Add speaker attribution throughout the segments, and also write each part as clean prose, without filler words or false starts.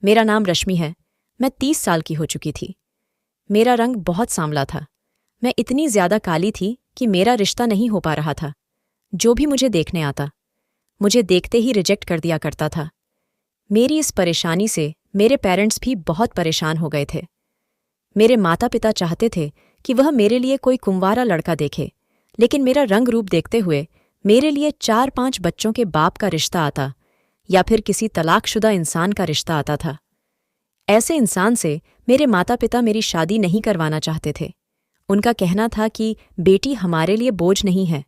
Speaker 1: मेरा नाम रश्मि है। मैं 30 साल की हो चुकी थी। मेरा रंग बहुत सांवला था। मैं इतनी ज्यादा काली थी कि मेरा रिश्ता नहीं हो पा रहा था। जो भी मुझे देखने आता, मुझे देखते ही रिजेक्ट कर दिया करता था। मेरी इस परेशानी से मेरे पेरेंट्स भी बहुत परेशान हो गए थे। मेरे माता पिता चाहते थे कि वह मेरे लिए कोई कुंवारा लड़का देखे, लेकिन मेरा रंग रूप देखते हुए मेरे लिए 4-5 बच्चों के बाप का रिश्ता आता या फिर किसी तलाकशुदा इंसान का रिश्ता आता था। ऐसे इंसान से मेरे माता पिता मेरी शादी नहीं करवाना चाहते थे। उनका कहना था कि बेटी हमारे लिए बोझ नहीं है,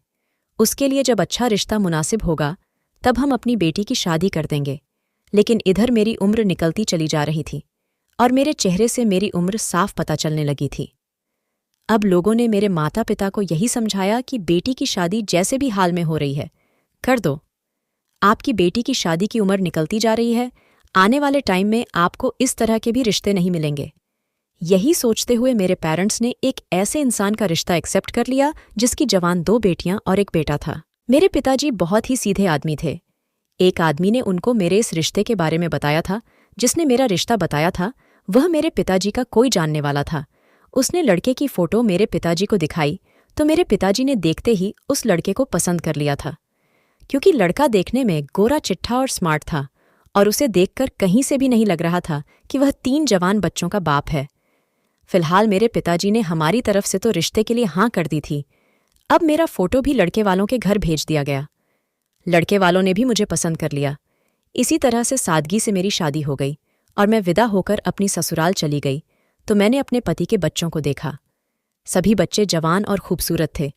Speaker 1: उसके लिए जब अच्छा रिश्ता मुनासिब होगा तब हम अपनी बेटी की शादी कर देंगे। लेकिन इधर मेरी उम्र निकलती चली जा रही थी और मेरे चेहरे से मेरी उम्र साफ पता चलने लगी थी। अब लोगों ने मेरे माता पिता को यही समझाया कि बेटी की शादी जैसे भी हाल में हो रही है, कर दो। आपकी बेटी की शादी की उम्र निकलती जा रही है, आने वाले टाइम में आपको इस तरह के भी रिश्ते नहीं मिलेंगे। यही सोचते हुए मेरे पेरेंट्स ने एक ऐसे इंसान का रिश्ता एक्सेप्ट कर लिया जिसकी जवान 2 बेटियां और एक बेटा था। मेरे पिताजी बहुत ही सीधे आदमी थे। एक आदमी ने उनको मेरे इस रिश्ते के बारे में बताया था। जिसने मेरा रिश्ता बताया था वह मेरे पिताजी का कोई जानने वाला था। उसने लड़के की फोटो मेरे पिताजी को दिखाई तो मेरे पिताजी ने देखते ही उस लड़के को पसंद कर लिया था, क्योंकि लड़का देखने में गोरा चिट्ठा और स्मार्ट था और उसे देखकर कहीं से भी नहीं लग रहा था कि वह 3 जवान बच्चों का बाप है। फिलहाल मेरे पिताजी ने हमारी तरफ से तो रिश्ते के लिए हाँ कर दी थी। अब मेरा फोटो भी लड़के वालों के घर भेज दिया गया। लड़के वालों ने भी मुझे पसंद कर लिया। इसी तरह से सादगी से मेरी शादी हो गई और मैं विदा होकर अपनी ससुराल चली गई तो मैंने अपने पति के बच्चों को देखा। सभी बच्चे जवान और खूबसूरत थे।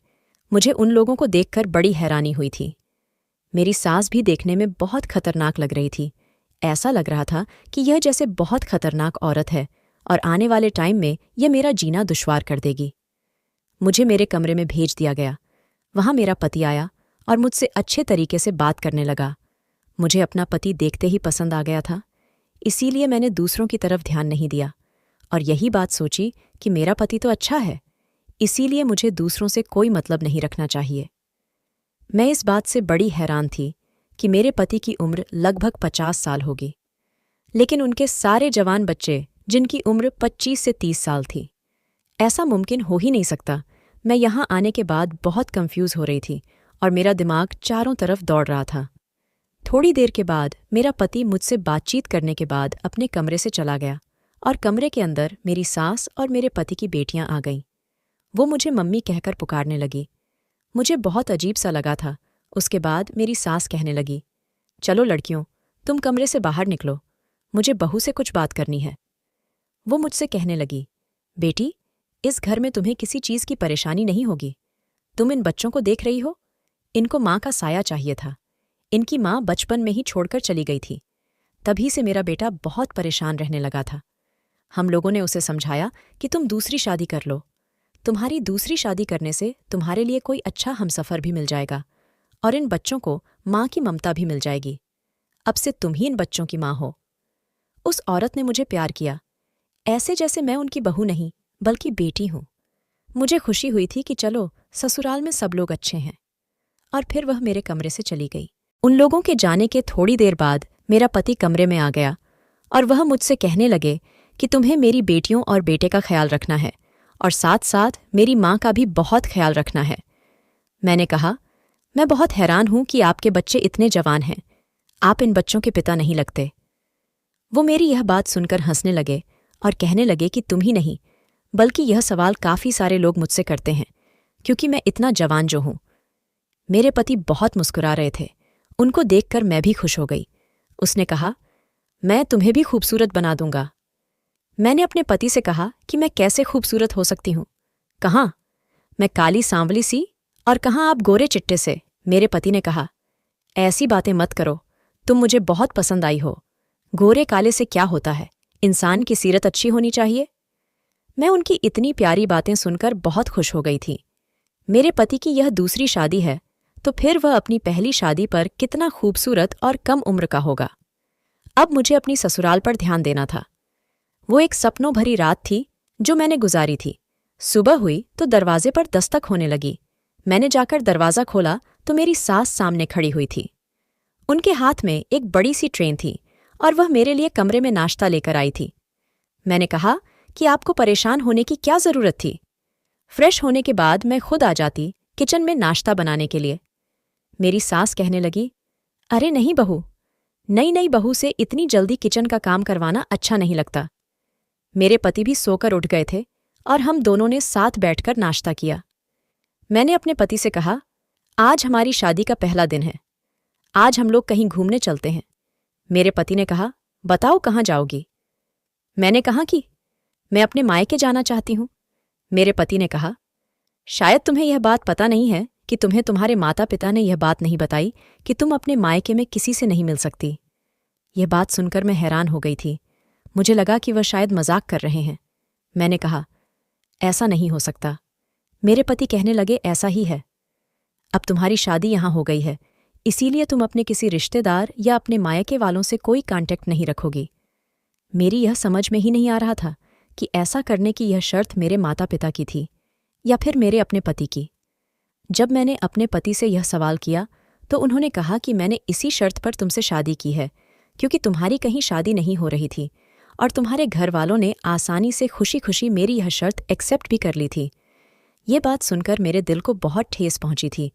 Speaker 1: मुझे उन लोगों को देखकर बड़ी हैरानी हुई थी। मेरी सास भी देखने में बहुत खतरनाक लग रही थी। ऐसा लग रहा था कि यह जैसे बहुत खतरनाक औरत है और आने वाले टाइम में यह मेरा जीना दुश्वार कर देगी। मुझे मेरे कमरे में भेज दिया गया। वहां मेरा पति आया और मुझसे अच्छे तरीके से बात करने लगा। मुझे अपना पति देखते ही पसंद आ गया था, इसीलिए मैंने दूसरों की तरफ ध्यान नहीं दिया और यही बात सोची कि मेरा पति तो अच्छा है, इसीलिए मुझे दूसरों से कोई मतलब नहीं रखना चाहिए। मैं इस बात से बड़ी हैरान थी कि मेरे पति की उम्र लगभग 50 साल होगी, लेकिन उनके सारे जवान बच्चे जिनकी उम्र 25 से 30 साल थी। ऐसा मुमकिन हो ही नहीं सकता। मैं यहाँ आने के बाद बहुत कंफ्यूज हो रही थी और मेरा दिमाग चारों तरफ दौड़ रहा था। थोड़ी देर के बाद मेरा पति मुझसे बातचीत करने के बाद अपने कमरे से चला गया और कमरे के अंदर मेरी सास और मेरे पति की बेटियां आ गईं। वो मुझे मम्मी कहकर पुकारने लगी। मुझे बहुत अजीब सा लगा था। उसके बाद मेरी सास कहने लगी, चलो लड़कियों, तुम कमरे से बाहर निकलो, मुझे बहू से कुछ बात करनी है। वो मुझसे कहने लगी, बेटी, इस घर में तुम्हें किसी चीज की परेशानी नहीं होगी। तुम इन बच्चों को देख रही हो, इनको माँ का साया चाहिए था। इनकी माँ बचपन में ही छोड़कर चली गई थी। तभी से मेरा बेटा बहुत परेशान रहने लगा था। हम लोगों ने उसे समझाया कि तुम दूसरी शादी कर लो। तुम्हारी दूसरी शादी करने से तुम्हारे लिए कोई अच्छा हमसफर भी मिल जाएगा और इन बच्चों को माँ की ममता भी मिल जाएगी। अब से तुम ही इन बच्चों की माँ हो। उस औरत ने मुझे प्यार किया, ऐसे जैसे मैं उनकी बहू नहीं बल्कि बेटी हूं। मुझे खुशी हुई थी कि चलो ससुराल में सब लोग अच्छे हैं। और फिर वह मेरे कमरे से चली गई। उन लोगों के जाने के थोड़ी देर बाद मेरा पति कमरे में आ गया और वह मुझसे कहने लगे कि तुम्हें मेरी बेटियों और बेटे का ख्याल रखना है और साथ साथ मेरी माँ का भी बहुत ख्याल रखना है। मैंने कहा, मैं बहुत हैरान हूं कि आपके बच्चे इतने जवान हैं, आप इन बच्चों के पिता नहीं लगते। वो मेरी यह बात सुनकर हंसने लगे और कहने लगे कि तुम ही नहीं बल्कि यह सवाल काफ़ी सारे लोग मुझसे करते हैं, क्योंकि मैं इतना जवान जो हूं। मेरे पति बहुत मुस्कुरा रहे थे। उनको देखकर मैं भी खुश हो गई। उसने कहा, मैं तुम्हें भी खूबसूरत बना दूंगा। मैंने अपने पति से कहा कि मैं कैसे खूबसूरत हो सकती हूँ? कहाँ मैं काली सांवली सी और कहाँ आप गोरे चिट्टे से। मेरे पति ने कहा, ऐसी बातें मत करो, तुम मुझे बहुत पसंद आई हो। गोरे काले से क्या होता है, इंसान की सीरत अच्छी होनी चाहिए। मैं उनकी इतनी प्यारी बातें सुनकर बहुत खुश हो गई थी। मेरे पति की यह दूसरी शादी है तो फिर वह अपनी पहली शादी पर कितना खूबसूरत और कम उम्र का होगा। अब मुझे अपनी ससुराल पर ध्यान देना था। वो एक सपनों भरी रात थी जो मैंने गुजारी थी। सुबह हुई तो दरवाजे पर दस्तक होने लगी। मैंने जाकर दरवाज़ा खोला तो मेरी सास सामने खड़ी हुई थी। उनके हाथ में एक बड़ी सी ट्रेन थी और वह मेरे लिए कमरे में नाश्ता लेकर आई थी। मैंने कहा कि आपको परेशान होने की क्या जरूरत थी। फ्रेश होने के बाद मैं खुद आ जाती किचन में नाश्ता बनाने के लिए। मेरी सास कहने लगी, अरे नहीं बहू, नई नई बहू से इतनी जल्दी किचन का काम करवाना अच्छा नहीं लगता। मेरे पति भी सोकर उठ गए थे और हम दोनों ने साथ बैठकर नाश्ता किया। मैंने अपने पति से कहा, आज हमारी शादी का पहला दिन है, आज हम लोग कहीं घूमने चलते हैं। मेरे पति ने कहा, बताओ कहाँ जाओगी। मैंने कहा कि मैं अपने मायके जाना चाहती हूँ। मेरे पति ने कहा, शायद तुम्हें यह बात पता नहीं है कि तुम्हें तुम्हारे माता पिता ने यह बात नहीं बताई कि तुम अपने मायके में किसी से नहीं मिल सकती। यह बात सुनकर मैं हैरान हो गई थी। मुझे लगा कि वह शायद मजाक कर रहे हैं। मैंने कहा, ऐसा नहीं हो सकता। मेरे पति कहने लगे, ऐसा ही है। अब तुम्हारी शादी यहां हो गई है, इसीलिए तुम अपने किसी रिश्तेदार या अपने मायके वालों से कोई कांटेक्ट नहीं रखोगी। मेरी यह समझ में ही नहीं आ रहा था कि ऐसा करने की यह शर्त मेरे माता पिता की थी या फिर मेरे अपने पति की। जब मैंने अपने पति से यह सवाल किया तो उन्होंने कहा कि मैंने इसी शर्त पर तुमसे शादी की है क्योंकि तुम्हारी कहीं शादी नहीं हो रही थी और तुम्हारे घर वालों ने आसानी से खुशी खुशी मेरी यह शर्त एक्सेप्ट भी कर ली थी। ये बात सुनकर मेरे दिल को बहुत ठेस पहुंची थी,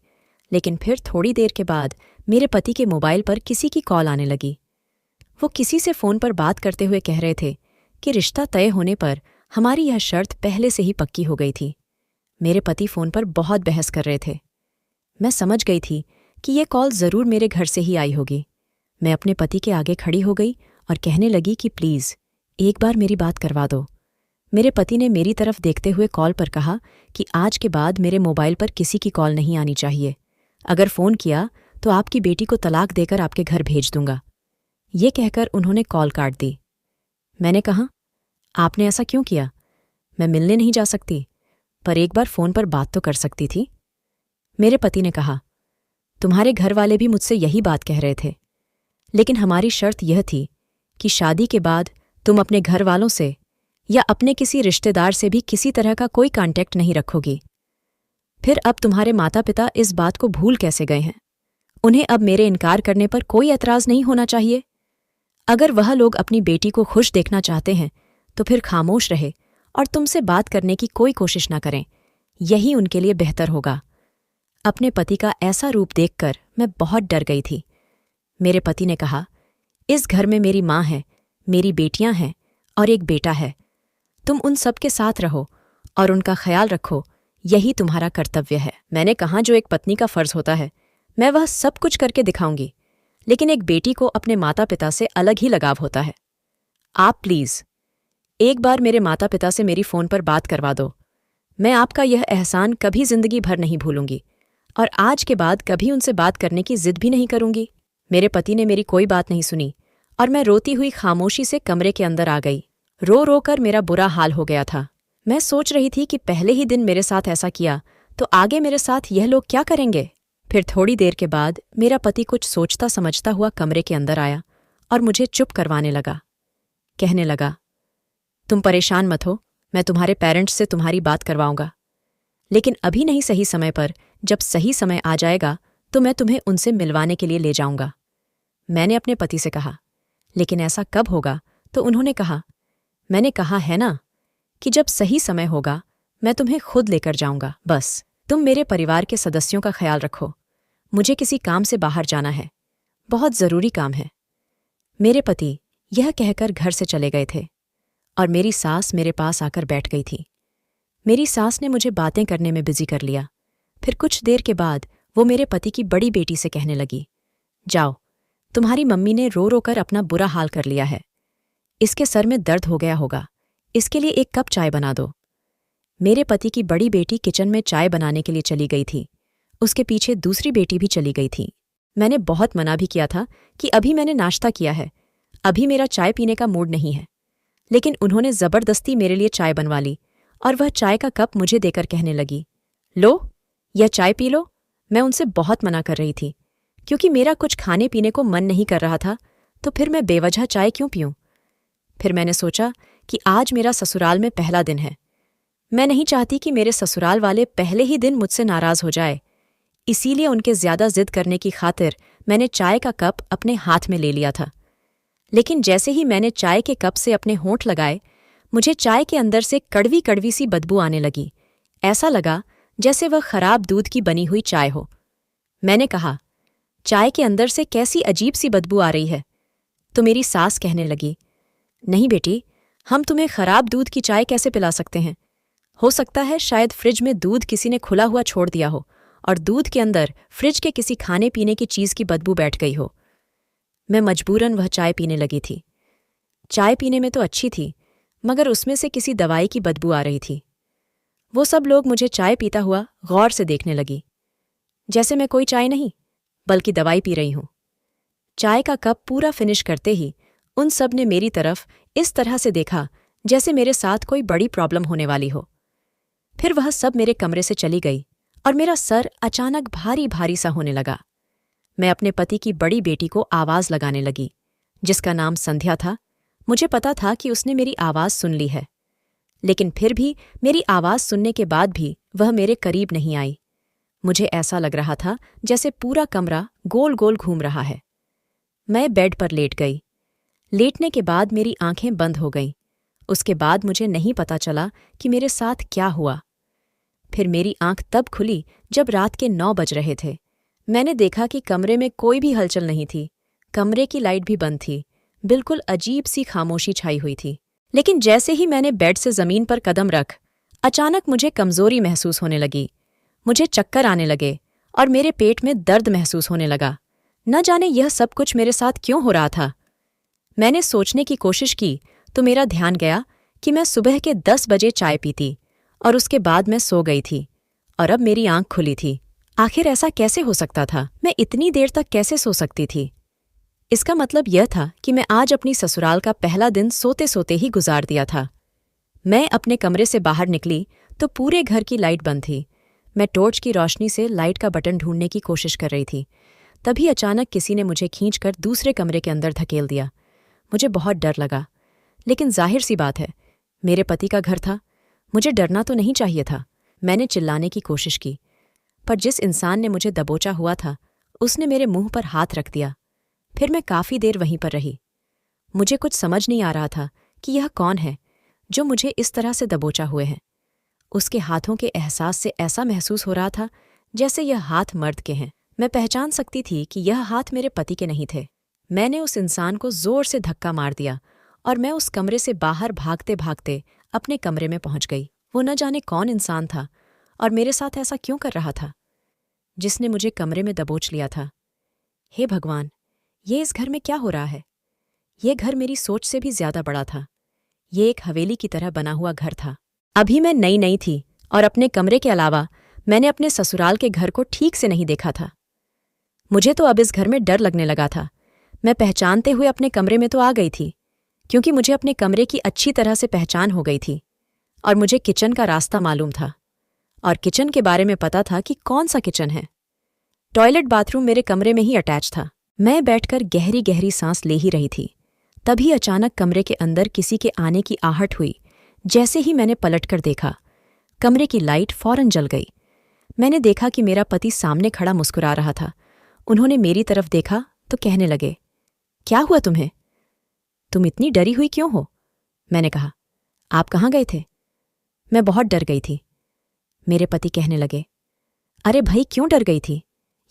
Speaker 1: लेकिन फिर थोड़ी देर के बाद मेरे पति के मोबाइल पर किसी की कॉल आने लगी। वो किसी से फ़ोन पर बात करते हुए कह रहे थे कि रिश्ता तय होने पर हमारी यह शर्त पहले से ही पक्की हो गई थी। मेरे पति फ़ोन पर बहुत बहस कर रहे थे। मैं समझ गई थी कि ये कॉल ज़रूर मेरे घर से ही आई होगी। मैं अपने पति के आगे खड़ी हो गई और कहने लगी कि प्लीज़ एक बार मेरी बात करवा दो। मेरे पति ने मेरी तरफ देखते हुए कॉल पर कहा कि आज के बाद मेरे मोबाइल पर किसी की कॉल नहीं आनी चाहिए। अगर फ़ोन किया तो आपकी बेटी को तलाक देकर आपके घर भेज दूंगा। ये कहकर उन्होंने कॉल काट दी। मैंने कहा, आपने ऐसा क्यों किया? मैं मिलने नहीं जा सकती, पर एक बार फ़ोन पर बात तो कर सकती थी। मेरे पति ने कहा, तुम्हारे घर वाले भी मुझसे यही बात कह रहे थे, लेकिन हमारी शर्त यह थी कि शादी के बाद तुम अपने घर वालों से या अपने किसी रिश्तेदार से भी किसी तरह का कोई कांटेक्ट नहीं रखोगी। फिर अब तुम्हारे माता पिता इस बात को भूल कैसे गए हैं? उन्हें अब मेरे इनकार करने पर कोई एतराज़ नहीं होना चाहिए। अगर वह लोग अपनी बेटी को खुश देखना चाहते हैं तो फिर खामोश रहे और तुमसे बात करने की कोई कोशिश न करें। यही उनके लिए बेहतर होगा। अपने पति का ऐसा रूप देखकर मैं बहुत डर गई थी। मेरे पति ने कहा, इस घर में मेरी माँ है, मेरी बेटियां हैं और एक बेटा है। तुम उन सब के साथ रहो और उनका ख्याल रखो, यही तुम्हारा कर्तव्य है। मैंने कहा, जो एक पत्नी का फर्ज होता है मैं वह सब कुछ करके दिखाऊंगी, लेकिन एक बेटी को अपने माता पिता से अलग ही लगाव होता है। आप प्लीज़ एक बार मेरे माता पिता से मेरी फ़ोन पर बात करवा दो। मैं आपका यह एहसान कभी जिंदगी भर नहीं भूलूंगी और आज के बाद कभी उनसे बात करने की जिद भी नहीं करूंगी। मेरे पति ने मेरी कोई बात नहीं सुनी और मैं रोती हुई खामोशी से कमरे के अंदर आ गई। रो रो कर मेरा बुरा हाल हो गया था। मैं सोच रही थी कि पहले ही दिन मेरे साथ ऐसा किया तो आगे मेरे साथ यह लोग क्या करेंगे। फिर थोड़ी देर के बाद मेरा पति कुछ सोचता समझता हुआ कमरे के अंदर आया और मुझे चुप करवाने लगा। कहने लगा, तुम परेशान मत हो, मैं तुम्हारे पेरेंट्स से तुम्हारी बात करवाऊंगा, लेकिन अभी नहीं, सही समय पर, जब सही समय आ जाएगा तो मैं तुम्हें उनसे मिलवाने के लिए ले जाऊंगा। मैंने अपने पति से कहा, लेकिन ऐसा कब होगा? तो उन्होंने कहा, मैंने कहा है ना कि जब सही समय होगा मैं तुम्हें खुद लेकर जाऊंगा। बस तुम मेरे परिवार के सदस्यों का ख्याल रखो। मुझे किसी काम से बाहर जाना है, बहुत ज़रूरी काम है। मेरे पति यह कहकर घर से चले गए थे और मेरी सास मेरे पास आकर बैठ गई थी। मेरी सास ने मुझे बातें करने में बिजी कर लिया। फिर कुछ देर के बाद वो मेरे पति की बड़ी बेटी से कहने लगी, जाओ, तुम्हारी मम्मी ने रो रो कर अपना बुरा हाल कर लिया है। इसके सर में दर्द हो गया होगा, इसके लिए एक कप चाय बना दो। मेरे पति की बड़ी बेटी किचन में चाय बनाने के लिए चली गई थी। उसके पीछे दूसरी बेटी भी चली गई थी। मैंने बहुत मना भी किया था कि अभी मैंने नाश्ता किया है, अभी मेरा चाय पीने का मूड नहीं है, लेकिन उन्होंने ज़बरदस्ती मेरे लिए चाय बनवा ली और वह चाय का कप मुझे देकर कहने लगी, लो, यह चाय पी लो। मैं उनसे बहुत मना कर रही थी क्योंकि मेरा कुछ खाने पीने को मन नहीं कर रहा था, तो फिर मैं बेवजह चाय क्यों पीऊं? फिर मैंने सोचा कि आज मेरा ससुराल में पहला दिन है। मैं नहीं चाहती कि मेरे ससुराल वाले पहले ही दिन मुझसे नाराज़ हो जाए, इसीलिए उनके ज़्यादा जिद करने की खातिर मैंने चाय का कप अपने हाथ में ले लिया था। लेकिन जैसे ही मैंने चाय के कप से अपने होंठ लगाए, मुझे चाय के अंदर से कड़वी कड़वी सी बदबू आने लगी। ऐसा लगा जैसे वह खराब दूध की बनी हुई चाय हो। मैंने कहा, चाय के अंदर से कैसी अजीब सी बदबू आ रही है। तो मेरी सास कहने लगी, नहीं बेटी, हम तुम्हें खराब दूध की चाय कैसे पिला सकते हैं। हो सकता है शायद फ्रिज में दूध किसी ने खुला हुआ छोड़ दिया हो और दूध के अंदर फ्रिज के किसी खाने पीने की चीज की बदबू बैठ गई हो। मैं मजबूरन वह चाय पीने लगी थी। चाय पीने में तो अच्छी थी, मगर उसमें से किसी दवाई की बदबू आ रही थी। वो सब लोग मुझे चाय पीता हुआ गौर से देखने लगी, जैसे मैं कोई चाय नहीं बल्कि दवाई पी रही हूं। चाय का कप पूरा फिनिश करते ही उन सब ने मेरी तरफ इस तरह से देखा जैसे मेरे साथ कोई बड़ी प्रॉब्लम होने वाली हो। फिर वह सब मेरे कमरे से चली गई और मेरा सर अचानक भारी भारी सा होने लगा। मैं अपने पति की बड़ी बेटी को आवाज लगाने लगी, जिसका नाम संध्या था। मुझे पता था कि उसने मेरी आवाज सुन ली है, लेकिन फिर भी मेरी आवाज सुनने के बाद भी वह मेरे करीब नहीं आई। मुझे ऐसा लग रहा था जैसे पूरा कमरा गोल गोल घूम रहा है। मैं बेड पर लेट गई। लेटने के बाद मेरी आंखें बंद हो गईं। उसके बाद मुझे नहीं पता चला कि मेरे साथ क्या हुआ। फिर मेरी आंख तब खुली जब रात के 9 बज रहे थे। मैंने देखा कि कमरे में कोई भी हलचल नहीं थी। कमरे की लाइट भी बंद थी। बिल्कुल अजीब सी खामोशी छाई हुई थी। लेकिन जैसे ही मैंने बेड से जमीन पर कदम रख, अचानक मुझे कमजोरी महसूस होने लगी। मुझे चक्कर आने लगे और मेरे पेट में दर्द महसूस होने लगा। न जाने यह सब कुछ मेरे साथ क्यों हो रहा था। मैंने सोचने की कोशिश की तो मेरा ध्यान गया कि मैं सुबह के 10 बजे चाय पीती और उसके बाद मैं सो गई थी और अब मेरी आंख खुली थी। आखिर ऐसा कैसे हो सकता था? मैं इतनी देर तक कैसे सो सकती थी? इसका मतलब यह था कि मैं आज अपनी ससुराल का पहला दिन सोते सोते ही गुजार दिया था। मैं अपने कमरे से बाहर निकली तो पूरे घर की लाइट बंद थी। मैं टॉर्च की रोशनी से लाइट का बटन ढूंढने की कोशिश कर रही थी। तभी अचानक किसी ने मुझे खींचकर दूसरे कमरे के अंदर धकेल दिया। मुझे बहुत डर लगा, लेकिन जाहिर सी बात है, मेरे पति का घर था, मुझे डरना तो नहीं चाहिए था। मैंने चिल्लाने की कोशिश की, पर जिस इंसान ने मुझे दबोचा हुआ था उसने मेरे मुंह पर हाथ रख दिया। फिर मैं काफी देर वहीं पर रही। मुझे कुछ समझ नहीं आ रहा था कि यह कौन है जो मुझे इस तरह से दबोचा हुए हैं। उसके हाथों के एहसास से ऐसा महसूस हो रहा था जैसे यह हाथ मर्द के हैं। मैं पहचान सकती थी कि यह हाथ मेरे पति के नहीं थे। मैंने उस इंसान को जोर से धक्का मार दिया और मैं उस कमरे से बाहर भागते भागते अपने कमरे में पहुंच गई। वो न जाने कौन इंसान था और मेरे साथ ऐसा क्यों कर रहा था, जिसने मुझे कमरे में दबोच लिया था। हे भगवान, ये इस घर में क्या हो रहा है? ये घर मेरी सोच से भी ज्यादा बड़ा था। ये एक हवेली की तरह बना हुआ घर था। अभी मैं नई नई थी और अपने कमरे के अलावा मैंने अपने ससुराल के घर को ठीक से नहीं देखा था। मुझे तो अब इस घर में डर लगने लगा था। मैं पहचानते हुए अपने कमरे में तो आ गई थी, क्योंकि मुझे अपने कमरे की अच्छी तरह से पहचान हो गई थी और मुझे किचन का रास्ता मालूम था और किचन के बारे में पता था कि कौन सा किचन है। टॉयलेट बाथरूम मेरे कमरे में ही अटैच था। मैं बैठकर गहरी गहरी सांस ले ही रही थी, तभी अचानक कमरे के अंदर किसी के आने की आहट हुई। जैसे ही मैंने पलटकर देखा, कमरे की लाइट फौरन जल गई। मैंने देखा कि मेरा पति सामने खड़ा मुस्कुरा रहा था। उन्होंने मेरी तरफ देखा तो कहने लगे, क्या हुआ तुम्हें? तुम इतनी डरी हुई क्यों हो? मैंने कहा, आप कहाँ गए थे? मैं बहुत डर गई थी। मेरे पति कहने लगे, अरे भाई, क्यों डर गई थी?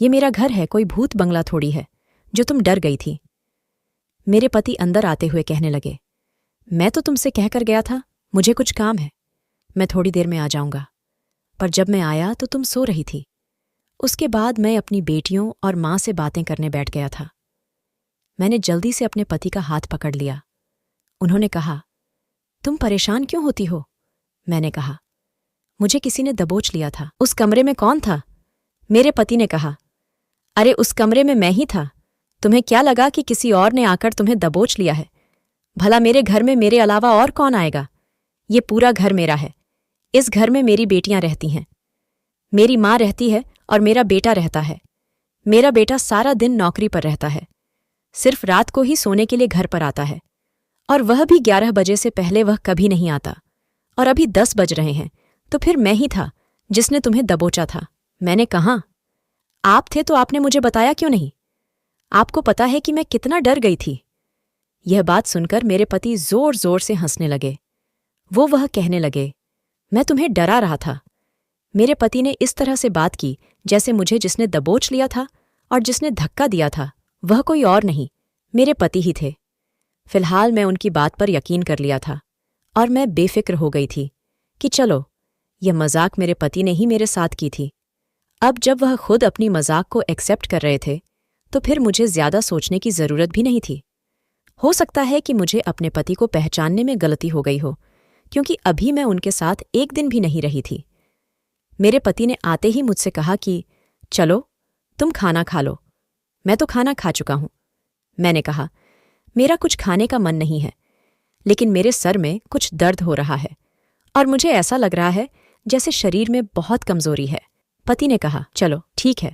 Speaker 1: ये मेरा घर है, कोई भूत बंगला थोड़ी है जो तुम डर गई थी। मेरे पति अंदर आते हुए कहने लगे, मैं तो तुमसे कहकर गया था मुझे कुछ काम है, मैं थोड़ी देर में आ जाऊंगा, पर जब मैं आया तो तुम सो रही थी। उसके बाद मैं अपनी बेटियों और मां से बातें करने बैठ गया था। मैंने जल्दी से अपने पति का हाथ पकड़ लिया। उन्होंने कहा, तुम परेशान क्यों होती हो? मैंने कहा, मुझे किसी ने दबोच लिया था। उस कमरे में कौन था? मेरे पति ने कहा, अरे उस कमरे में मैं ही था। तुम्हें क्या लगा कि किसी और ने आकर तुम्हें दबोच लिया है? भला मेरे घर में मेरे अलावा और कौन आएगा? ये पूरा घर मेरा है। इस घर में मेरी बेटियां रहती हैं, मेरी माँ रहती है और मेरा बेटा रहता है। मेरा बेटा सारा दिन नौकरी पर रहता है, सिर्फ रात को ही सोने के लिए घर पर आता है, और वह भी 11 बजे से पहले वह कभी नहीं आता। और अभी 10 बज रहे हैं, तो फिर मैं ही था जिसने तुम्हें दबोचा था। मैंने कहा, आप थे तो आपने मुझे बताया क्यों नहीं? आपको पता है कि मैं कितना डर गई थी। यह बात सुनकर मेरे पति जोर जोर से हंसने लगे। वह कहने लगे, मैं तुम्हें डरा रहा था। मेरे पति ने इस तरह से बात की जैसे मुझे जिसने दबोच लिया था और जिसने धक्का दिया था वह कोई और नहीं, मेरे पति ही थे। फिलहाल मैं उनकी बात पर यकीन कर लिया था और मैं बेफिक्र हो गई थी कि चलो, यह मजाक मेरे पति ने ही मेरे साथ की थी। अब जब वह खुद अपनी मजाक को एक्सेप्ट कर रहे थे तो फिर मुझे ज्यादा सोचने की जरूरत भी नहीं थी। हो सकता है कि मुझे अपने पति को पहचानने में गलती हो गई हो, क्योंकि अभी मैं उनके साथ एक दिन भी नहीं रही थी। मेरे पति ने आते ही मुझसे कहा कि चलो, तुम खाना खा लो। मैं तो खाना खा चुका हूं। मैंने कहा, मेरा कुछ खाने का मन नहीं है, लेकिन मेरे सर में कुछ दर्द हो रहा है और मुझे ऐसा लग रहा है जैसे शरीर में बहुत कमजोरी है। पति ने कहा, चलो ठीक है,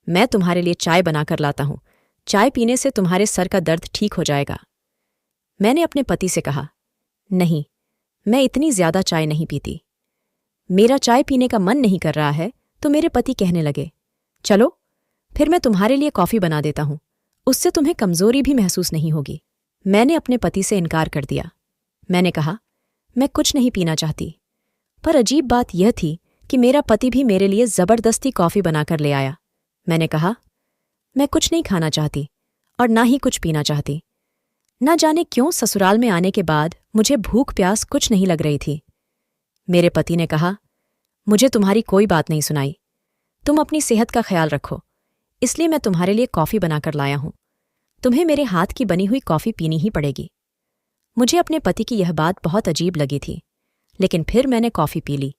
Speaker 1: मैं तुम्हारे लिए चाय बनाकर लाता हूं। चाय पीने से तुम्हारे सर का दर्द ठीक हो जाएगा। मैंने अपने पति से कहा, नहीं, मैं इतनी ज्यादा चाय नहीं पीती। मेरा चाय पीने का मन नहीं कर रहा है। तो मेरे पति कहने लगे, चलो फिर मैं तुम्हारे लिए कॉफी बना देता हूं, उससे तुम्हें कमजोरी भी महसूस नहीं होगी। मैंने अपने पति से इनकार कर दिया। मैंने कहा, मैं कुछ नहीं पीना चाहती। पर अजीब बात यह थी कि मेरा पति भी मेरे लिए जबरदस्ती कॉफी बनाकर ले आया। मैंने कहा, मैं कुछ नहीं खाना चाहती और ना ही कुछ पीना चाहती। न जाने क्यों ससुराल में आने के बाद मुझे भूख प्यास कुछ नहीं लग रही थी। मेरे पति ने कहा, मुझे तुम्हारी कोई बात नहीं सुनाई। तुम अपनी सेहत का ख्याल रखो, इसलिए मैं तुम्हारे लिए कॉफी बनाकर लाया हूं। तुम्हें मेरे हाथ की बनी हुई कॉफी पीनी ही पड़ेगी। मुझे अपने पति की यह बात बहुत अजीब लगी थी, लेकिन फिर मैंने कॉफी पी ली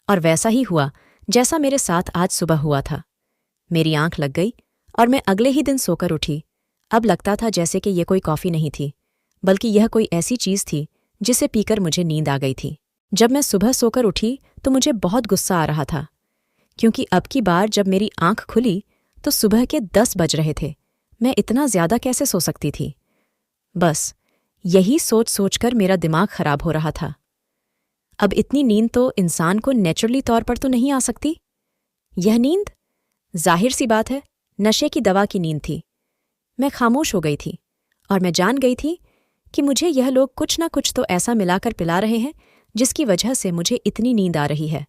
Speaker 1: और वैसा ही हुआ जैसा मेरे साथ आज सुबह हुआ था। मेरी आंख लग गई और मैं अगले ही दिन सोकर उठी। अब लगता था जैसे कि यह कोई कॉफी नहीं थी, बल्कि यह कोई ऐसी चीज थी जिसे पीकर मुझे नींद आ गई थी। जब मैं सुबह सोकर उठी तो मुझे बहुत गुस्सा आ रहा था, क्योंकि अब की बार जब मेरी आंख खुली तो सुबह के 10 बज रहे थे। मैं इतना ज्यादा कैसे सो सकती थी? बस यही सोच सोचकर मेरा दिमाग खराब हो रहा था। अब इतनी नींद तो इंसान को नेचुरली तौर पर तो नहीं आ सकती। यह नींद, जाहिर सी बात है, नशे की दवा की नींद थी। मैं खामोश हो गई थी और मैं जान गई थी कि मुझे यह लोग कुछ ना कुछ तो ऐसा मिलाकर पिला रहे हैं जिसकी वजह से मुझे इतनी नींद आ रही है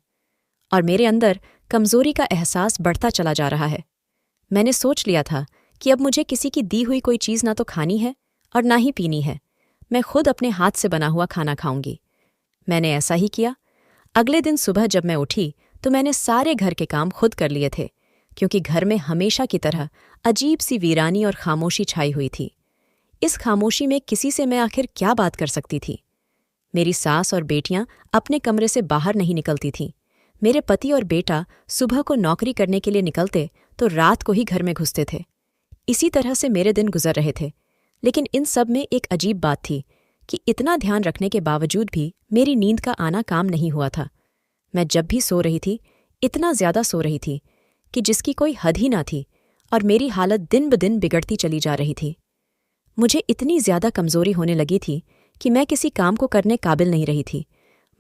Speaker 1: और मेरे अंदर कमजोरी का एहसास बढ़ता चला जा रहा है। मैंने सोच लिया था कि अब मुझे किसी की दी हुई कोई चीज़ ना तो खानी है और ना ही पीनी है। मैं खुद अपने हाथ से बना हुआ खाना खाऊंगी। मैंने ऐसा ही किया। अगले दिन सुबह जब मैं उठी तो मैंने सारे घर के काम खुद कर लिए थे, क्योंकि घर में हमेशा की तरह अजीब सी वीरानी और खामोशी छाई हुई थी। इस खामोशी में किसी से मैं आखिर क्या बात कर सकती थी? मेरी सास और बेटियां अपने कमरे से बाहर नहीं निकलती थीं। मेरे पति और बेटा सुबह को नौकरी करने के लिए निकलते तो रात को ही घर में घुसते थे। इसी तरह से मेरे दिन गुजर रहे थे। लेकिन इन सब में एक अजीब बात थी कि इतना ध्यान रखने के बावजूद भी मेरी नींद का आना काम नहीं हुआ था। मैं जब भी सो रही थी, इतना ज्यादा सो रही थी कि जिसकी कोई हद ही ना थी और मेरी हालत दिन ब दिन बिगड़ती चली जा रही थी। मुझे इतनी ज्यादा कमजोरी होने लगी थी कि मैं किसी काम को करने काबिल नहीं रही थी।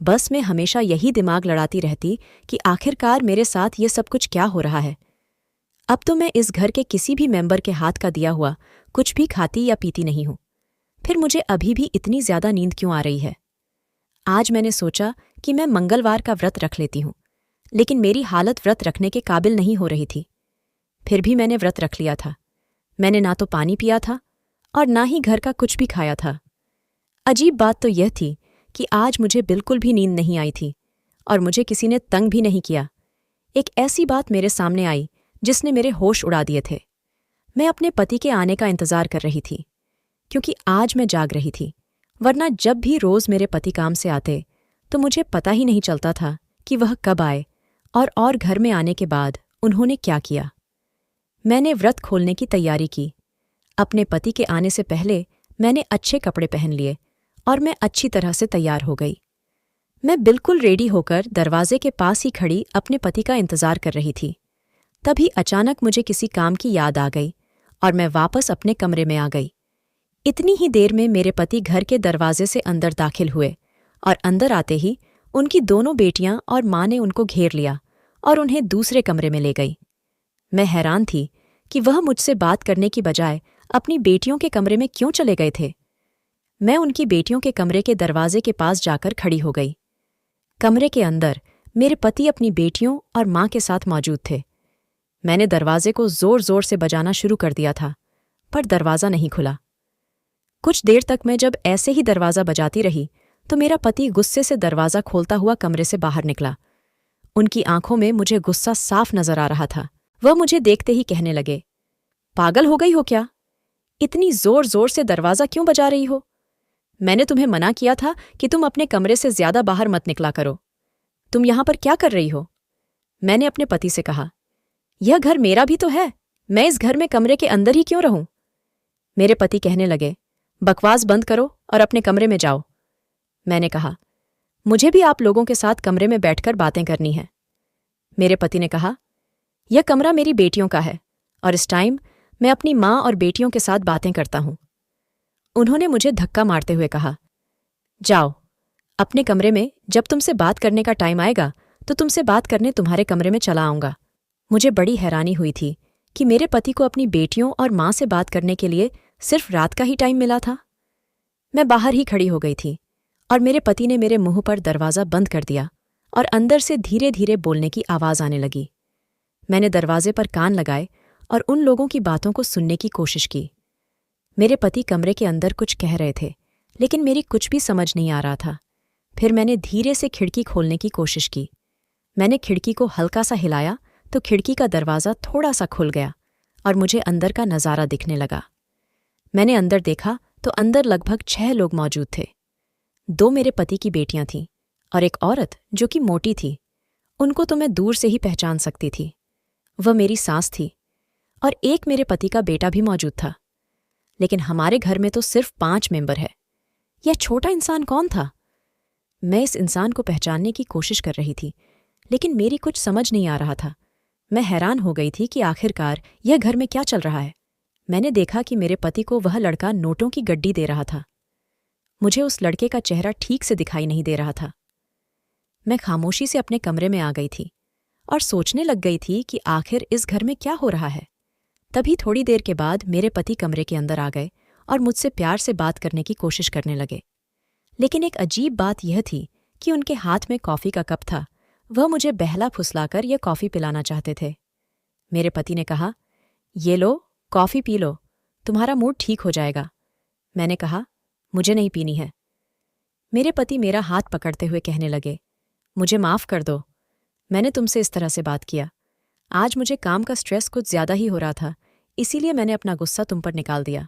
Speaker 1: बस मैं हमेशा यही दिमाग लड़ाती रहती कि आखिरकार मेरे साथ ये सब कुछ क्या हो रहा है। अब तो मैं इस घर के किसी भी मेंबर के हाथ का दिया हुआ कुछ भी खाती या पीती नहीं हूं। फिर मुझे अभी भी इतनी ज्यादा नींद क्यों आ रही है? आज मैंने सोचा कि मैं मंगलवार का व्रत रख लेती हूं, लेकिन मेरी हालत व्रत रखने के काबिल नहीं हो रही थी। फिर भी मैंने व्रत रख लिया था। मैंने ना तो पानी पिया था और ना ही घर का कुछ भी खाया था। अजीब बात तो यह थी कि आज मुझे बिल्कुल भी नींद नहीं आई थी और मुझे किसी ने तंग भी नहीं किया। एक ऐसी बात मेरे सामने आई जिसने मेरे होश उड़ा दिए थे। मैं अपने पति के आने का इंतजार कर रही थी, क्योंकि आज मैं जाग रही थी, वरना जब भी रोज मेरे पति काम से आते तो मुझे पता ही नहीं चलता था कि वह कब आए और घर में आने के बाद उन्होंने क्या किया। मैंने व्रत खोलने की तैयारी की। अपने पति के आने से पहले मैंने अच्छे कपड़े पहन लिए और मैं अच्छी तरह से तैयार हो गई। मैं बिल्कुल रेडी होकर दरवाजे के पास ही खड़ी अपने पति का इंतजार कर रही थी। तभी अचानक मुझे किसी काम की याद आ गई और मैं वापस अपने कमरे में आ गई। इतनी ही देर में मेरे पति घर के दरवाजे से अंदर दाखिल हुए और अंदर आते ही उनकी दोनों बेटियां और मां ने उनको घेर लिया और उन्हें दूसरे कमरे में ले गई। मैं हैरान थी कि वह मुझसे बात करने की बजाय अपनी बेटियों के कमरे में क्यों चले गए थे। मैं उनकी बेटियों के कमरे के दरवाजे के पास जाकर खड़ी हो गई। कमरे के अंदर मेरे पति अपनी बेटियों और माँ के साथ मौजूद थे। मैंने दरवाजे को जोर जोर से बजाना शुरू कर दिया था, पर दरवाज़ा नहीं खुला। कुछ देर तक मैं जब ऐसे ही दरवाज़ा बजाती रही तो मेरा पति गुस्से से दरवाज़ा खोलता हुआ कमरे से बाहर निकला। उनकी आंखों में मुझे गुस्सा साफ नजर आ रहा था। वह मुझे देखते ही कहने लगे, पागल हो गई हो क्या? इतनी जोर जोर से दरवाज़ा क्यों बजा रही हो? मैंने तुम्हें मना किया था कि तुम अपने कमरे से ज्यादा बाहर मत निकला करो। तुम यहां पर क्या कर रही हो? मैंने अपने पति से कहा, यह घर मेरा भी तो है, मैं इस घर में कमरे के अंदर ही क्यों रहूं? मेरे पति कहने लगे, बकवास बंद करो और अपने कमरे में जाओ। मैंने कहा, मुझे भी आप लोगों के साथ कमरे में बैठकर बातें करनी है। मेरे पति ने कहा, यह कमरा मेरी बेटियों का है और इस टाइम मैं अपनी माँ और बेटियों के साथ बातें करता हूं। उन्होंने मुझे धक्का मारते हुए कहा, जाओ अपने कमरे में, जब तुमसे बात करने का टाइम आएगा तो तुमसे बात करने तुम्हारे कमरे में चला आऊंगा। मुझे बड़ी हैरानी हुई थी कि मेरे पति को अपनी बेटियों और माँ से बात करने के लिए सिर्फ रात का ही टाइम मिला था। मैं बाहर ही खड़ी हो गई थी और मेरे पति ने मेरे मुंह पर दरवाज़ा बंद कर दिया और अंदर से धीरे धीरे बोलने की आवाज़ आने लगी। मैंने दरवाजे पर कान लगाए और उन लोगों की बातों को सुनने की कोशिश की। मेरे पति कमरे के अंदर कुछ कह रहे थे, लेकिन मेरी कुछ भी समझ नहीं आ रहा था। फिर मैंने धीरे से खिड़की खोलने की कोशिश की। मैंने खिड़की को हल्का सा हिलाया तो खिड़की का दरवाज़ा थोड़ा सा खुल गया और मुझे अंदर का नज़ारा दिखने लगा। मैंने अंदर देखा तो अंदर लगभग 6 लोग मौजूद थे। 2 मेरे पति की बेटियां थीं और एक औरत जो कि मोटी थी। उनको तो मैं दूर से ही पहचान सकती थी। वह मेरी सास थी और एक मेरे पति का बेटा भी मौजूद था। लेकिन हमारे घर में तो सिर्फ 5 मेंबर है। यह छोटा इंसान कौन था? मैं इस इंसान को पहचानने की कोशिश कर रही थी, लेकिन मेरी कुछ समझ नहीं आ रहा था। मैं हैरान हो गई थी कि आखिरकार यह घर में क्या चल रहा है। मैंने देखा कि मेरे पति को वह लड़का नोटों की गड्डी दे रहा था। मुझे उस लड़के का चेहरा ठीक से दिखाई नहीं दे रहा था। मैं खामोशी से अपने कमरे में आ गई थी और सोचने लग गई थी कि आखिर इस घर में क्या हो रहा है। तभी थोड़ी देर के बाद मेरे पति कमरे के अंदर आ गए और मुझसे प्यार से बात करने की कोशिश करने लगे। लेकिन एक अजीब बात यह थी कि उनके हाथ में कॉफ़ी का कप था। वह मुझे बहला फुसलाकर यह कॉफ़ी पिलाना चाहते थे। मेरे पति ने कहा, ये लो, कॉफ़ी पी लो, तुम्हारा मूड ठीक हो जाएगा। मैंने कहा, मुझे नहीं पीनी है। मेरे पति मेरा हाथ पकड़ते हुए कहने लगे, मुझे माफ़ कर दो, मैंने तुमसे इस तरह से बात किया। आज मुझे काम का स्ट्रेस कुछ ज़्यादा ही हो रहा था, इसीलिए मैंने अपना गुस्सा तुम पर निकाल दिया।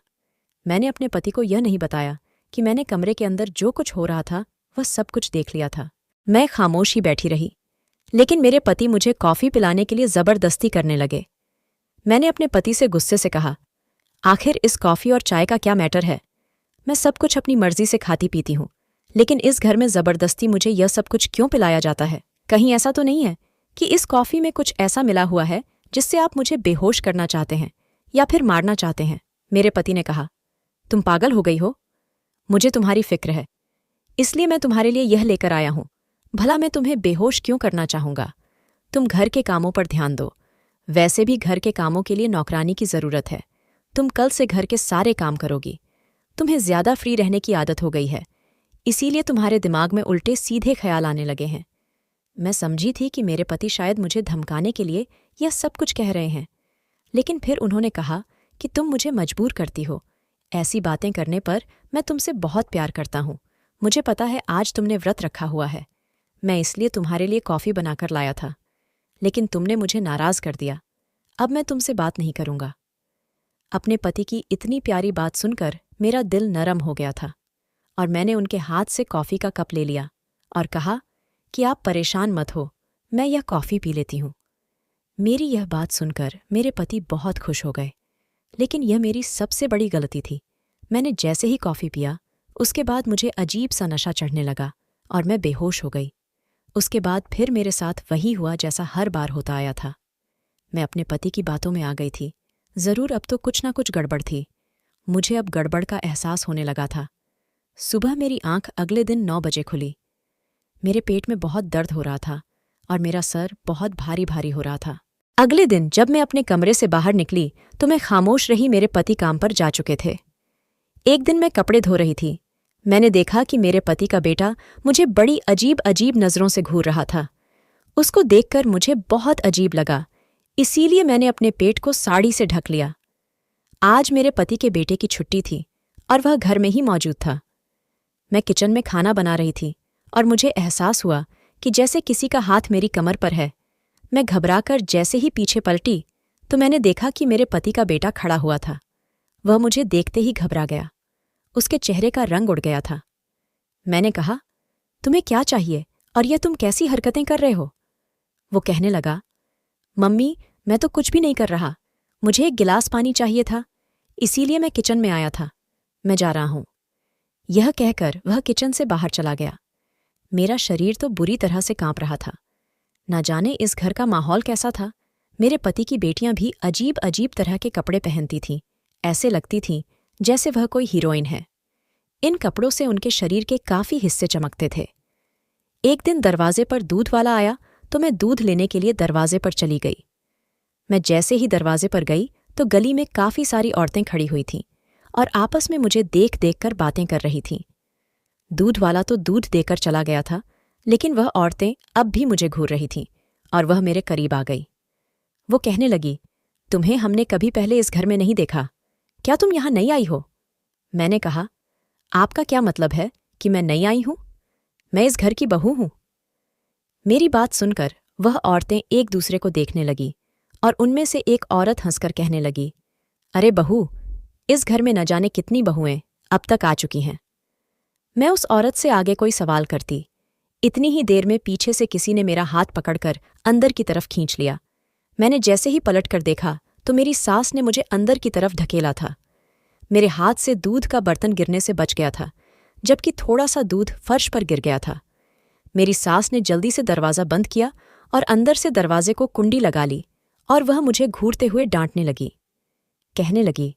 Speaker 1: मैंने अपने पति को यह नहीं बताया कि मैंने कमरे के अंदर जो कुछ हो रहा था वह सब कुछ देख लिया था। मैं खामोश ही बैठी रही, लेकिन मेरे पति मुझे कॉफ़ी पिलाने के लिए ज़बरदस्ती करने लगे। मैंने अपने पति से गुस्से से कहा, आखिर इस कॉफ़ी और चाय का क्या मैटर है? मैं सब कुछ अपनी मर्जी से खाती पीती हूँ, लेकिन इस घर में ज़बरदस्ती मुझे यह सब कुछ क्यों पिलाया जाता है? कहीं ऐसा तो नहीं है कि इस कॉफ़ी में कुछ ऐसा मिला हुआ है जिससे आप मुझे बेहोश करना चाहते हैं या फिर मारना चाहते हैं? मेरे पति ने कहा, तुम पागल हो गई हो? मुझे तुम्हारी फिक्र है, इसलिए मैं तुम्हारे लिए यह लेकर आया हूँ। भला मैं तुम्हें बेहोश क्यों करना चाहूँगा? तुम घर के कामों पर ध्यान दो। वैसे भी घर के कामों के लिए नौकरानी की ज़रूरत है। तुम कल से घर के सारे काम करोगी। तुम्हें ज़्यादा फ्री रहने की आदत हो गई है, इसीलिए तुम्हारे दिमाग में उल्टे सीधे ख्याल आने लगे हैं। मैं समझी थी कि मेरे पति शायद मुझे धमकाने के लिए यह सब कुछ कह रहे हैं, लेकिन फिर उन्होंने कहा कि तुम मुझे मजबूर करती हो। ऐसी बातें करने पर मैं तुमसे बहुत प्यार करता हूँ। मुझे पता है आज तुमने व्रत रखा हुआ है, मैं इसलिए तुम्हारे लिए कॉफ़ी बनाकर लाया था, लेकिन तुमने मुझे नाराज़ कर दिया। अब मैं तुमसे बात नहीं करूँगा। अपने पति की इतनी प्यारी बात सुनकर मेरा दिल नरम हो गया था और मैंने उनके हाथ से कॉफ़ी का कप ले लिया और कहा कि आप परेशान मत हो, मैं यह कॉफ़ी पी लेती हूँ। मेरी यह बात सुनकर मेरे पति बहुत खुश हो गए, लेकिन यह मेरी सबसे बड़ी गलती थी। मैंने जैसे ही कॉफ़ी पिया, उसके बाद मुझे अजीब सा नशा चढ़ने लगा और मैं बेहोश हो गई। उसके बाद फिर मेरे साथ वही हुआ जैसा हर बार होता आया था। मैं अपने पति की बातों में आ गई थी। ज़रूर अब तो कुछ ना कुछ गड़बड़ थी। मुझे अब गड़बड़ का एहसास होने लगा था। सुबह मेरी आंख अगले दिन 9 बजे खुली। मेरे पेट में बहुत दर्द हो रहा था और मेरा सर बहुत भारी भारी हो रहा था। अगले दिन जब मैं अपने कमरे से बाहर निकली तो मैं खामोश रही। मेरे पति काम पर जा चुके थे। एक दिन मैं कपड़े धो रही थी, मैंने देखा कि मेरे पति का बेटा मुझे बड़ी अजीब अजीब नज़रों से घूर रहा था। उसको देखकर मुझे बहुत अजीब लगा, इसीलिए मैंने अपने पेट को साड़ी से ढक लिया। आज मेरे पति के बेटे की छुट्टी थी और वह घर में ही मौजूद था। मैं किचन में खाना बना रही थी और मुझे एहसास हुआ कि जैसे किसी का हाथ मेरी कमर पर है। मैं घबराकर जैसे ही पीछे पलटी तो मैंने देखा कि मेरे पति का बेटा खड़ा हुआ था। वह मुझे देखते ही घबरा गया। उसके चेहरे का रंग उड़ गया था। मैंने कहा, तुम्हें क्या चाहिए और यह तुम कैसी हरकतें कर रहे हो? वो कहने लगा, मम्मी, मैं तो कुछ भी नहीं कर रहा। मुझे एक गिलास पानी चाहिए था, इसीलिए मैं किचन में आया था। मैं जा रहा हूं। यह कहकर वह किचन से बाहर चला गया। मेरा शरीर तो बुरी तरह से कांप रहा था। न जाने इस घर का माहौल कैसा था। मेरे पति की बेटियां भी अजीब अजीब तरह के कपड़े पहनती थीं। ऐसे लगती थीं जैसे वह कोई हीरोइन है। इन कपड़ों से उनके शरीर के काफी हिस्से चमकते थे। एक दिन दरवाजे पर दूध वाला आया तो मैं दूध लेने के लिए दरवाजे पर चली गई। मैं जैसे ही दरवाजे पर गई तो गली में काफी सारी औरतें खड़ी हुई थीं और आपस में मुझे देख देख कर बातें कर रही थीं। दूध वाला तो दूध देकर चला गया था, लेकिन वह औरतें अब भी मुझे घूर रही थीं और वह मेरे करीब आ गई। वो कहने लगी, तुम्हें हमने कभी पहले इस घर में नहीं देखा। क्या तुम यहां नई आई हो? मैंने कहा, आपका क्या मतलब है कि मैं नई आई हूं? मैं इस घर की बहू हूं। मेरी बात सुनकर वह औरतें एक दूसरे को देखने लगी और उनमें से एक औरत हंसकर कहने लगी, अरे बहू, इस घर में न जाने कितनी बहुएं अब तक आ चुकी हैं। मैं उस औरत से आगे कोई सवाल करती, इतनी ही देर में पीछे से किसी ने मेरा हाथ पकड़कर अंदर की तरफ खींच लिया। मैंने जैसे ही पलटकर देखा तो मेरी सास ने मुझे अंदर की तरफ धकेला था। मेरे हाथ से दूध का बर्तन गिरने से बच गया था, जबकि थोड़ा सा दूध फर्श पर गिर गया था। मेरी सास ने जल्दी से दरवाज़ा बंद किया और अंदर से दरवाजे को कुंडी लगा ली और वह मुझे घूरते हुए डांटने लगी। कहने लगी,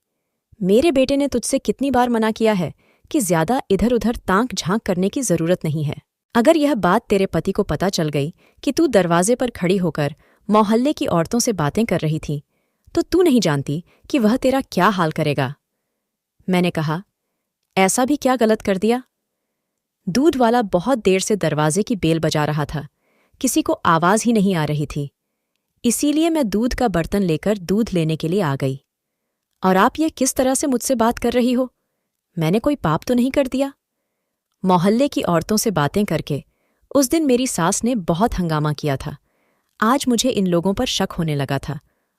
Speaker 1: मेरे बेटे ने तुझसे कितनी बार मना किया है कि ज्यादा इधर उधर ताक झांक करने की जरूरत नहीं है। अगर यह बात तेरे पति को पता चल गई कि तू दरवाजे पर खड़ी होकर मोहल्ले की औरतों से बातें कर रही थी, तो तू नहीं जानती कि वह तेरा क्या हाल करेगा। मैंने कहा, ऐसा भी क्या गलत कर दिया? दूध वाला बहुत देर से दरवाजे की बेल बजा रहा था। किसी को आवाज ही नहीं आ रही थी, इसीलिए मैं दूध का बर्तन लेकर दूध लेने के लिए आ गई। और आप ये किस तरह से मुझसे बात कर रही हो? मैंने कोई पाप तो नहीं कर दिया? मोहल्ले की औरतों से बातें करके उस दिन मेरी सास ने बहुत हंगामा किया था। आज मुझे इन लोगों पर शक होने लगा था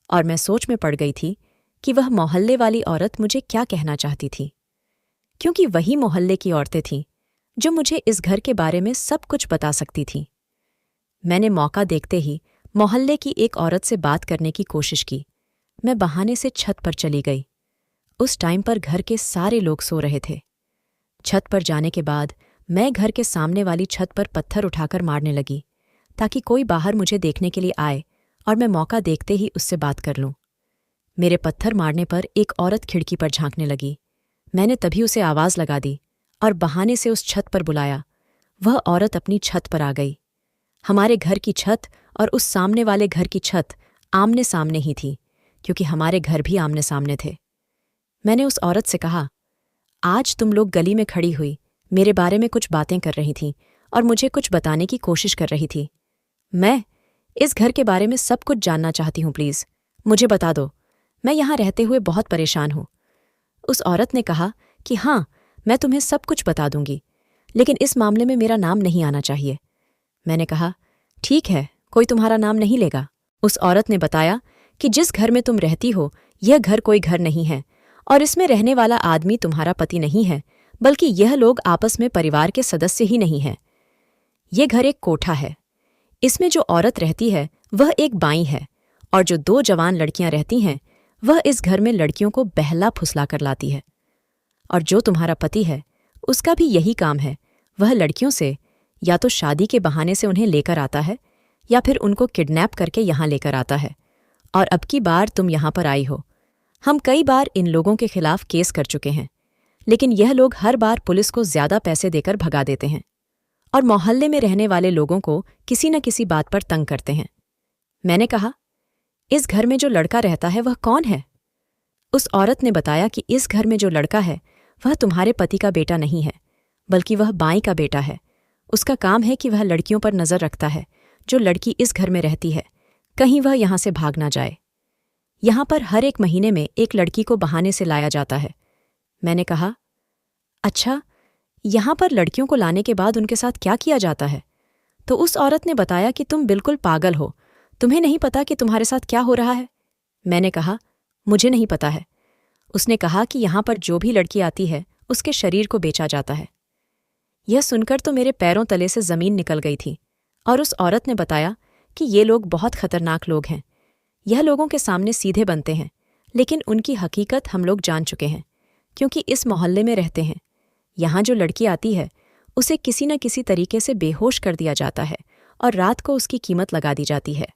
Speaker 1: और मैं सोच में पड़ गई थी कि वह मोहल्ले वाली औरत मुझे क्या कहना चाहती थी, क्योंकि वही मोहल्ले की औरतें थीं जो मुझे इस घर के बारे में सब कुछ बता सकती थीं। मैंने मौका देखते ही मोहल्ले की एक औरत से बात करने की कोशिश की। मैं बहाने से छत पर चली गई। उस टाइम पर घर के सारे लोग सो रहे थे। छत पर जाने के बाद मैं घर के सामने वाली छत पर पत्थर उठाकर मारने लगी ताकि कोई बाहर मुझे देखने के लिए आए और मैं मौका देखते ही उससे बात कर लूं। मेरे पत्थर मारने पर एक औरत खिड़की पर झांकने लगी। मैंने तभी उसे आवाज लगा दी और बहाने से उस छत पर बुलाया। वह औरत अपनी छत पर आ गई। हमारे घर की छत और उस सामने वाले घर की छत आमने सामने ही थी, क्योंकि हमारे घर भी आमने सामने थे। मैंने उस औरत से कहा, आज तुम लोग गली में खड़ी हुई मेरे बारे में कुछ बातें कर रही थीं और मुझे कुछ बताने की कोशिश कर रही थी। मैं इस घर के बारे में सब कुछ जानना चाहती हूँ, प्लीज मुझे बता दो। मैं यहाँ रहते हुए बहुत परेशान हूँ। उस औरत ने कहा कि हाँ, मैं तुम्हें सब कुछ बता दूंगी, लेकिन इस मामले में मेरा नाम नहीं आना चाहिए। मैंने कहा, ठीक है, कोई तुम्हारा नाम नहीं लेगा। उस औरत ने बताया कि जिस घर में तुम रहती हो यह घर कोई घर नहीं है और इसमें रहने वाला आदमी तुम्हारा पति नहीं है, बल्कि यह लोग आपस में परिवार के सदस्य ही नहीं हैं। ये घर एक कोठा है। इसमें जो औरत रहती है वह एक बाई है और जो 2 जवान लड़कियां रहती हैं वह इस घर में लड़कियों को बहला फुसला कर लाती है। और जो तुम्हारा पति है उसका भी यही काम है। वह लड़कियों से या तो शादी के बहाने से उन्हें लेकर आता है या फिर उनको किडनैप करके यहाँ लेकर आता है। और अब की बार तुम यहाँ पर आई हो। हम कई बार इन लोगों के खिलाफ केस कर चुके हैं, लेकिन यह लोग हर बार पुलिस को ज्यादा पैसे देकर भगा देते हैं और मोहल्ले में रहने वाले लोगों को किसी न किसी बात पर तंग करते हैं। मैंने कहा, इस घर में जो लड़का रहता है वह कौन है? उस औरत ने बताया कि इस घर में जो लड़का है वह तुम्हारे पति का बेटा नहीं है, बल्कि वह बाई का बेटा है। उसका काम है कि वह लड़कियों पर नज़र रखता है जो लड़की इस घर में रहती है, कहीं वह यहाँ से भाग ना जाए। यहाँ पर हर एक महीने में एक लड़की को बहाने से लाया जाता है। मैंने कहा, अच्छा, यहाँ पर लड़कियों को लाने के बाद उनके साथ क्या किया जाता है? तो उस औरत ने बताया कि तुम बिल्कुल पागल हो, तुम्हें नहीं पता कि तुम्हारे साथ क्या हो रहा है? मैंने कहा, मुझे नहीं पता है। उसने कहा कि यहाँ पर जो भी लड़की आती है उसके शरीर को बेचा जाता है। यह सुनकर तो मेरे पैरों तले से जमीन निकल गई थी। और उस औरत ने बताया कि ये लोग बहुत खतरनाक लोग हैं। यह लोगों के सामने सीधे बनते हैं, लेकिन उनकी हकीकत हम लोग जान चुके हैं, क्योंकि इस मोहल्ले में रहते हैं। यहाँ जो लड़की आती है उसे किसी न किसी तरीके से बेहोश कर दिया जाता है और रात को उसकी कीमत लगा दी जाती है।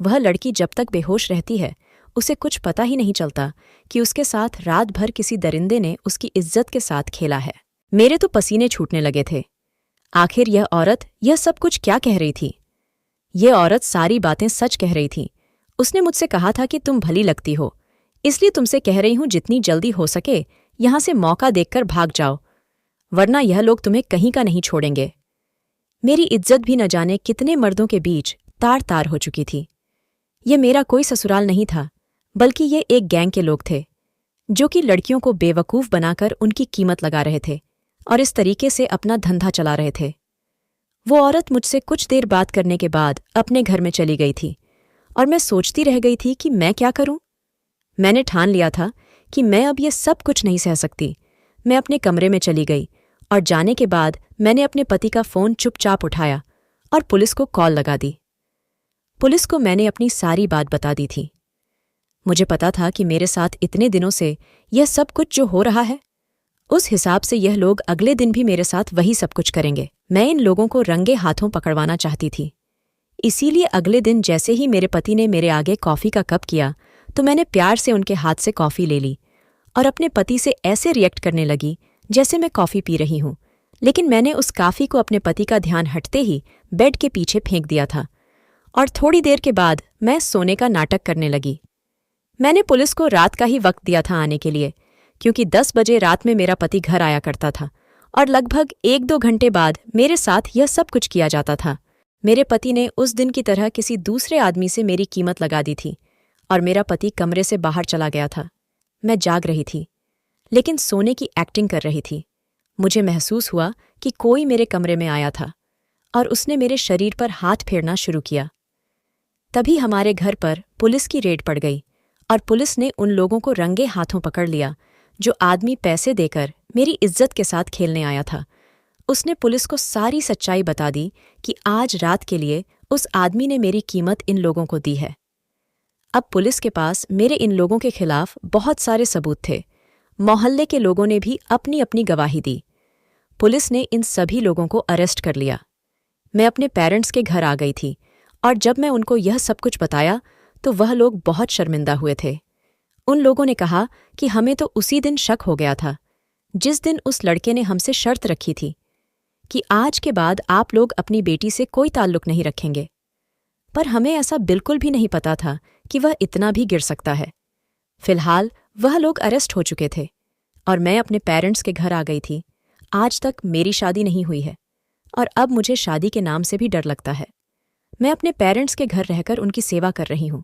Speaker 1: वह लड़की जब तक बेहोश रहती है उसे कुछ पता ही नहीं चलता कि उसके साथ रात भर किसी दरिंदे ने उसकी इज्जत के साथ खेला है। मेरे तो पसीने छूटने लगे थे। आखिर यह औरत यह सब कुछ क्या कह रही थी? यह औरत सारी बातें सच कह रही थी। उसने मुझसे कहा था कि तुम भली लगती हो, इसलिए तुमसे कह रही हूं जितनी जल्दी हो सके यहां से मौका देखकर भाग जाओ, वरना यह लोग तुम्हें कहीं का नहीं छोड़ेंगे। मेरी इज्जत भी न जाने कितने मर्दों के बीच तार तार हो चुकी थी। यह मेरा कोई ससुराल नहीं था, बल्कि ये एक गैंग के लोग थे जो कि लड़कियों को बेवकूफ़ बनाकर उनकी कीमत लगा रहे थे और इस तरीके से अपना धंधा चला रहे थे। वो औरत मुझसे कुछ देर बात करने के बाद अपने घर में चली गई थी और मैं सोचती रह गई थी कि मैं क्या करूं। मैंने ठान लिया था कि मैं अब ये सब कुछ नहीं सह सकती। मैं अपने कमरे में चली गई और जाने के बाद मैंने अपने पति का फ़ोन चुपचाप उठाया और पुलिस को कॉल लगा दी। पुलिस को मैंने अपनी सारी बात बता दी थी। मुझे पता था कि मेरे साथ इतने दिनों से यह सब कुछ जो हो रहा है, उस हिसाब से यह लोग अगले दिन भी मेरे साथ वही सब कुछ करेंगे। मैं इन लोगों को रंगे हाथों पकड़वाना चाहती थी। इसीलिए अगले दिन जैसे ही मेरे पति ने मेरे आगे कॉफ़ी का कप किया तो मैंने प्यार से उनके हाथ से कॉफ़ी ले ली और अपने पति से ऐसे रिएक्ट करने लगी जैसे मैं कॉफ़ी पी रही हूँ। लेकिन मैंने उस कॉफ़ी को अपने पति का ध्यान हटते ही बेड के पीछे फेंक दिया था और थोड़ी देर के बाद मैं सोने का नाटक करने लगी। मैंने पुलिस को रात का ही वक्त दिया था आने के लिए, क्योंकि 10 बजे रात में मेरा पति घर आया करता था और लगभग 1-2 घंटे बाद मेरे साथ यह सब कुछ किया जाता था। मेरे पति ने उस दिन की तरह किसी दूसरे आदमी से मेरी कीमत लगा दी थी और मेरा पति कमरे से बाहर चला गया था। मैं जाग रही थी, लेकिन सोने की एक्टिंग कर रही थी। मुझे महसूस हुआ कि कोई मेरे कमरे में आया था और उसने मेरे शरीर पर हाथ फेरना शुरू किया। तभी हमारे घर पर पुलिस की रेड पड़ गई और पुलिस ने उन लोगों को रंगे हाथों पकड़ लिया जो आदमी पैसे देकर मेरी इज्जत के साथ खेलने आया था। उसने पुलिस को सारी सच्चाई बता दी कि आज रात के लिए उस आदमी ने मेरी कीमत इन लोगों को दी है। अब पुलिस के पास मेरे इन लोगों के खिलाफ बहुत सारे सबूत थे। मोहल्ले के लोगों ने भी अपनी अपनी गवाही दी। पुलिस ने इन सभी लोगों को अरेस्ट कर लिया। मैं अपने पेरेंट्स के घर आ गई थी और जब मैं उनको यह सब कुछ बताया तो वह लोग बहुत शर्मिंदा हुए थे। उन लोगों ने कहा कि हमें तो उसी दिन शक हो गया था जिस दिन उस लड़के ने हमसे शर्त रखी थी कि आज के बाद आप लोग अपनी बेटी से कोई ताल्लुक नहीं रखेंगे, पर हमें ऐसा बिल्कुल भी नहीं पता था कि वह इतना भी गिर सकता है। फिलहाल वह लोग अरेस्ट हो चुके थे और मैं अपने पेरेंट्स के घर आ गई थी। आज तक मेरी शादी नहीं हुई है और अब मुझे शादी के नाम से भी डर लगता है। मैं अपने पेरेंट्स के घर रहकर उनकी सेवा कर रही हूँ,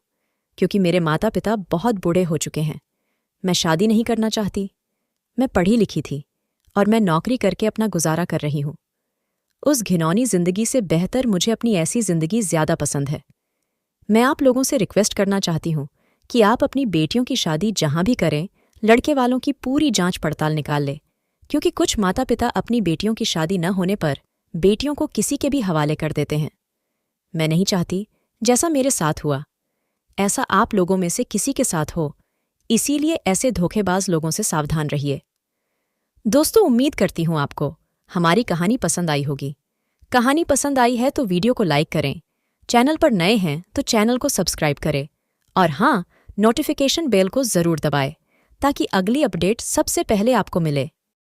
Speaker 1: क्योंकि मेरे माता पिता बहुत बूढ़े हो चुके हैं। मैं शादी नहीं करना चाहती। मैं पढ़ी लिखी थी और मैं नौकरी करके अपना गुजारा कर रही हूँ। उस घिनौनी जिंदगी से बेहतर मुझे अपनी ऐसी जिंदगी ज्यादा पसंद है। मैं आप लोगों से रिक्वेस्ट करना चाहती हूँ कि आप अपनी बेटियों की शादी जहाँ भी करें, लड़के वालों की पूरी जांच पड़ताल निकाल लें, क्योंकि कुछ माता पिता अपनी बेटियों की शादी न होने पर बेटियों को किसी के भी हवाले कर देते हैं। मैं नहीं चाहती जैसा मेरे साथ हुआ ऐसा आप लोगों में से किसी के साथ हो, इसीलिए ऐसे धोखेबाज लोगों से सावधान रहिए। दोस्तों, उम्मीद करती हूँ आपको हमारी कहानी पसंद आई होगी। कहानी पसंद आई है तो वीडियो को लाइक करें, चैनल पर नए हैं तो चैनल को सब्सक्राइब करें और हाँ, नोटिफिकेशन बेल को ज़रूर दबाएं ताकि अगली अपडेट सबसे पहले आपको मिले।